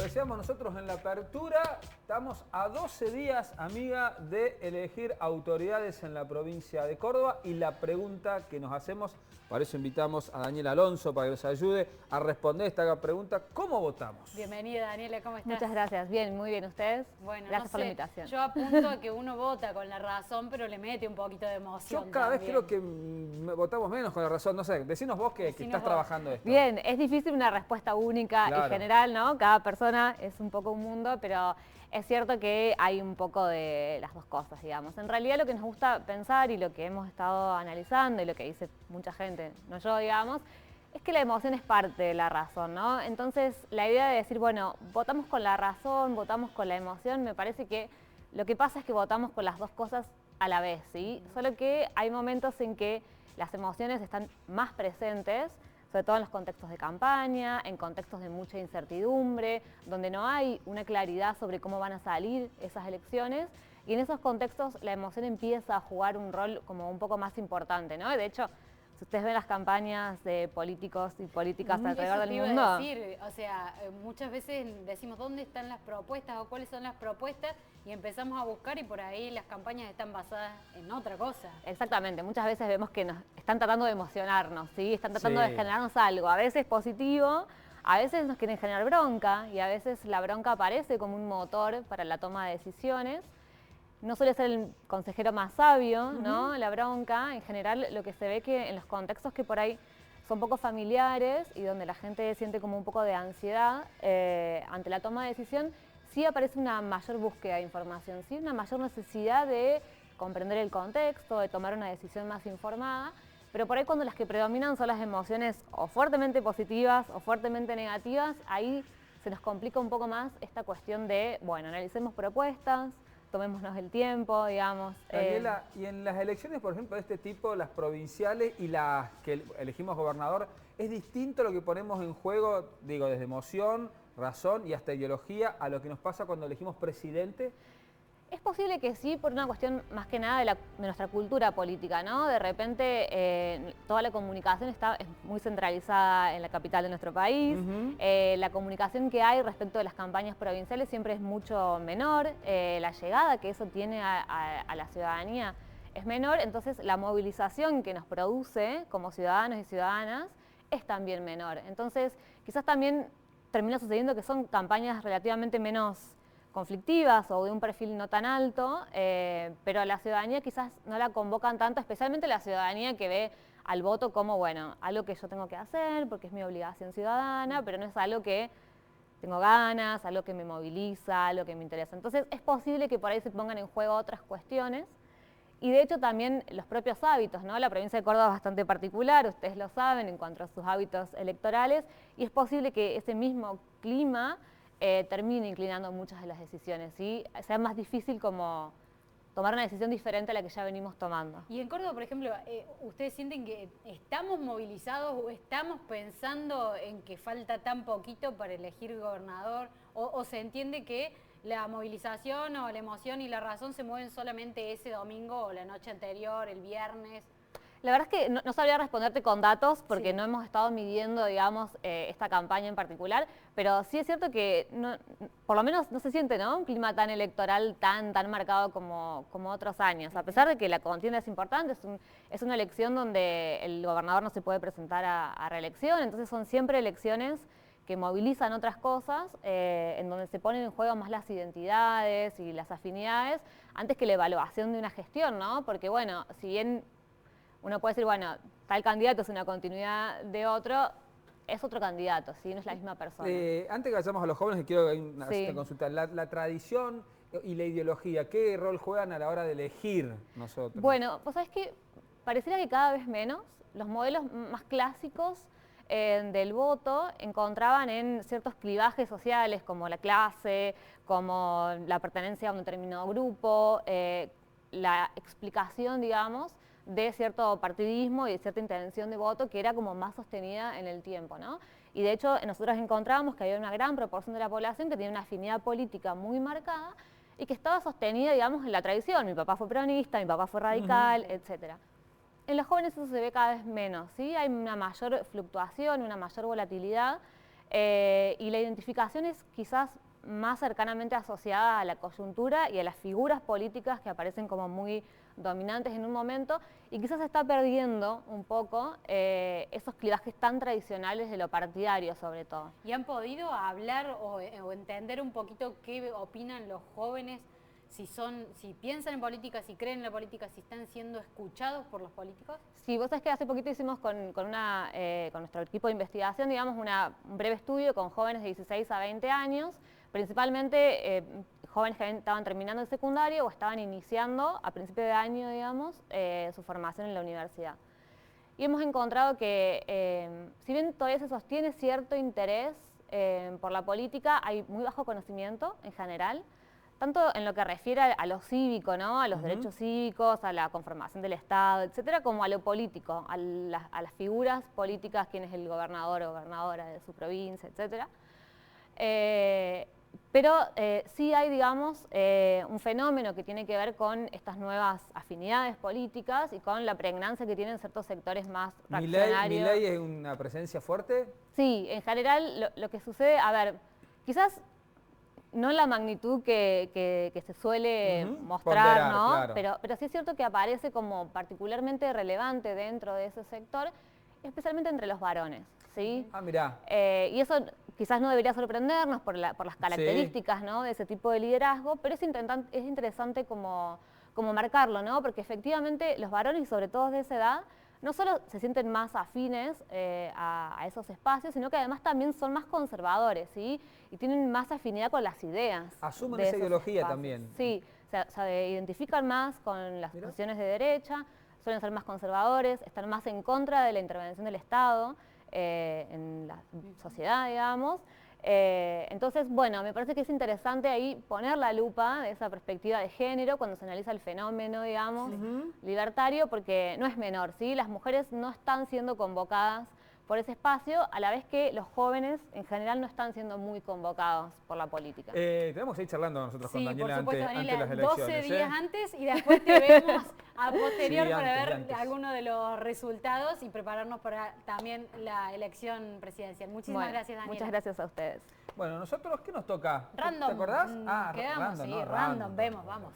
Lo decíamos nosotros en la apertura, estamos a 12 días, amiga, de elegir autoridades en la provincia de Córdoba y la pregunta que nos hacemos, para eso invitamos a Daniela Alonso para que nos ayude a responder esta pregunta, ¿cómo votamos? Bienvenida, Daniela, ¿cómo estás? Muchas gracias, bien, muy bien, ¿ustedes? Bueno, gracias no por sé, la invitación. yo apunto a que uno vota con la razón, pero le mete un poquito de emoción. Yo cada vez también. creo que votamos menos con la razón, no sé, decinos vos que estás trabajando esto. Bien, es difícil una respuesta única Claro. y general, ¿no? Cada persona es un poco un mundo, pero es cierto que hay un poco de las dos cosas, digamos. En realidad lo que nos gusta pensar y lo que hemos estado analizando y lo que dice mucha gente, no yo, digamos, es que la emoción es parte de la razón, ¿no? Entonces la idea de decir, bueno, votamos con la razón, votamos con la emoción, me parece que lo que pasa es que votamos con las dos cosas a la vez, ¿sí? Solo que hay momentos en que las emociones están más presentes, sobre todo en los contextos de campaña, en contextos de mucha incertidumbre, donde no hay una claridad sobre cómo van a salir esas elecciones, y en esos contextos la emoción empieza a jugar un rol como un poco más importante, ¿no? De hecho, si ustedes ven las campañas de políticos y políticas alrededor del mundo... Eso te iba a decir, o sea, muchas veces decimos dónde están las propuestas o cuáles son las propuestas y empezamos a buscar y por ahí las campañas están basadas en otra cosa. Exactamente, muchas veces vemos que nos están tratando de emocionarnos, ¿sí? Están tratando Sí. de generarnos algo, a veces positivo, a veces nos quieren generar bronca y a veces la bronca aparece como un motor para la toma de decisiones. No suele ser el consejero más sabio, ¿no? La bronca, en general lo que se ve que en los contextos que por ahí son poco familiares y donde la gente siente como un poco de ansiedad ante la toma de decisión, sí aparece una mayor búsqueda de información, sí, una mayor necesidad de comprender el contexto, de tomar una decisión más informada, pero por ahí cuando las que predominan son las emociones o fuertemente positivas o fuertemente negativas, ahí se nos complica un poco más esta cuestión de, bueno, analicemos propuestas, tomémonos el tiempo, digamos. Daniela, y en las elecciones, por ejemplo, de este tipo, las provinciales y las que elegimos gobernador, ¿es distinto lo que ponemos en juego, digo, desde emoción, razón y hasta ideología, a lo que nos pasa cuando elegimos presidente? Es posible que sí, por una cuestión más que nada de nuestra cultura política, ¿no? De repente toda la comunicación es muy centralizada en la capital de nuestro país. La comunicación que hay respecto de las campañas provinciales siempre es mucho menor. La llegada que eso tiene a la ciudadanía es menor. Entonces la movilización que nos produce como ciudadanos y ciudadanas es también menor. Entonces quizás también termina sucediendo que son campañas relativamente menos conflictivas o de un perfil no tan alto, pero a la ciudadanía quizás no la convocan tanto, especialmente la ciudadanía que ve al voto como, bueno, algo que yo tengo que hacer porque es mi obligación ciudadana, pero no es algo que tengo ganas, algo que me moviliza, algo que me interesa. Entonces es posible que por ahí se pongan en juego otras cuestiones y de hecho también los propios hábitos, ¿no? La provincia de Córdoba es bastante particular, ustedes lo saben, en cuanto a sus hábitos electorales, y es posible que ese mismo clima termine inclinando muchas de las decisiones, ¿sí? Sea más difícil como tomar una decisión diferente a la que ya venimos tomando. Y en Córdoba, por ejemplo, ¿ustedes sienten que estamos movilizados o estamos pensando en que falta tan poquito para elegir gobernador? ¿O se entiende que la movilización o la emoción y la razón se mueven solamente ese domingo o la noche anterior, el viernes? La verdad es que no sabría responderte con datos porque Sí. no hemos estado midiendo, digamos, esta campaña en particular, pero sí es cierto que por lo menos no se siente, ¿no? Un clima tan electoral, tan marcado como otros años. A pesar de que la contienda es importante, es una elección donde el gobernador no se puede presentar a reelección, entonces son siempre elecciones que movilizan otras cosas, en donde se ponen en juego más las identidades y las afinidades, antes que la evaluación de una gestión, ¿no? Porque bueno, si bien uno puede decir, bueno, tal candidato es una continuidad de otro, es otro candidato, ¿sí? No es la misma persona. Antes que vayamos a los jóvenes, quiero Sí. consultar. La tradición y la ideología, ¿qué rol juegan a la hora de elegir nosotros? Bueno, pues sabes que pareciera que cada vez menos los modelos más clásicos del voto encontraban en ciertos clivajes sociales como la clase, como la pertenencia a un determinado grupo, la explicación, digamos, de cierto partidismo y de cierta intención de voto que era como más sostenida en el tiempo, ¿no? Y de hecho nosotros encontramos que había una gran proporción de la población que tenía una afinidad política muy marcada y que estaba sostenida, digamos, en la tradición. Mi papá fue peronista, mi papá fue radical, etcétera. En los jóvenes eso se ve cada vez menos, ¿sí? Hay una mayor fluctuación, una mayor volatilidad, y la identificación es quizás más cercanamente asociada a la coyuntura y a las figuras políticas que aparecen como muy dominantes en un momento, y quizás se está perdiendo un poco esos clivajes tan tradicionales de lo partidario, sobre todo. ¿Y han podido hablar o entender un poquito qué opinan los jóvenes? Si piensan en política, si creen en la política, si están siendo escuchados por los políticos. Sí, vos sabés que hace poquito hicimos con nuestro equipo de investigación, digamos, un breve estudio con jóvenes de 16 a 20 años, principalmente jóvenes que estaban terminando el secundario o estaban iniciando a principio de año, digamos, su formación en la universidad. Y hemos encontrado que, si bien todavía se sostiene cierto interés por la política, hay muy bajo conocimiento en general, tanto en lo que refiere a lo cívico, ¿no? A los derechos cívicos, a la conformación del Estado, etcétera, como a lo político, a las figuras políticas, quién es el gobernador o gobernadora de su provincia, etcétera. Pero sí hay, digamos, un fenómeno que tiene que ver con estas nuevas afinidades políticas y con la pregnancia que tienen ciertos sectores más reaccionarios. ¿Milei es una presencia fuerte? Sí, en general lo que sucede, a ver, quizás no la magnitud que se suele mostrar, ponderar, ¿no? Claro. Pero sí es cierto que aparece como particularmente relevante dentro de ese sector, especialmente entre los varones, ¿sí? Ah, mirá. Y eso quizás no debería sorprendernos por las características, ¿no? De ese tipo de liderazgo, pero es interesante como marcarlo, ¿no? Porque efectivamente los varones, y sobre todo de esa edad, no solo se sienten más afines a esos espacios, sino que además también son más conservadores, ¿sí? Y tienen más afinidad con las ideas. Asumen de esa esos ideología espacios. también. Sí, se identifican más con las posiciones de derecha, suelen ser más conservadores, están más en contra de la intervención del Estado en la sociedad, digamos. Entonces, bueno, me parece que es interesante ahí poner la lupa de esa perspectiva de género cuando se analiza el fenómeno, digamos, libertario, porque no es menor, ¿sí? Las mujeres no están siendo convocadas por ese espacio, a la vez que los jóvenes en general no están siendo muy convocados por la política. Tenemos que ir charlando nosotros con Daniela, por supuesto, ante Daniela, las elecciones. 12 días antes y después te vemos a posterior Sí, para ver antes. algunos de los resultados y prepararnos para también la elección presidencial. Muchísimas gracias, Daniela. Muchas gracias a ustedes. Bueno, nosotros, ¿qué nos toca? Random. ¿Te acordás? Quedamos, random, sí, ¿no? random. Vemos, vamos.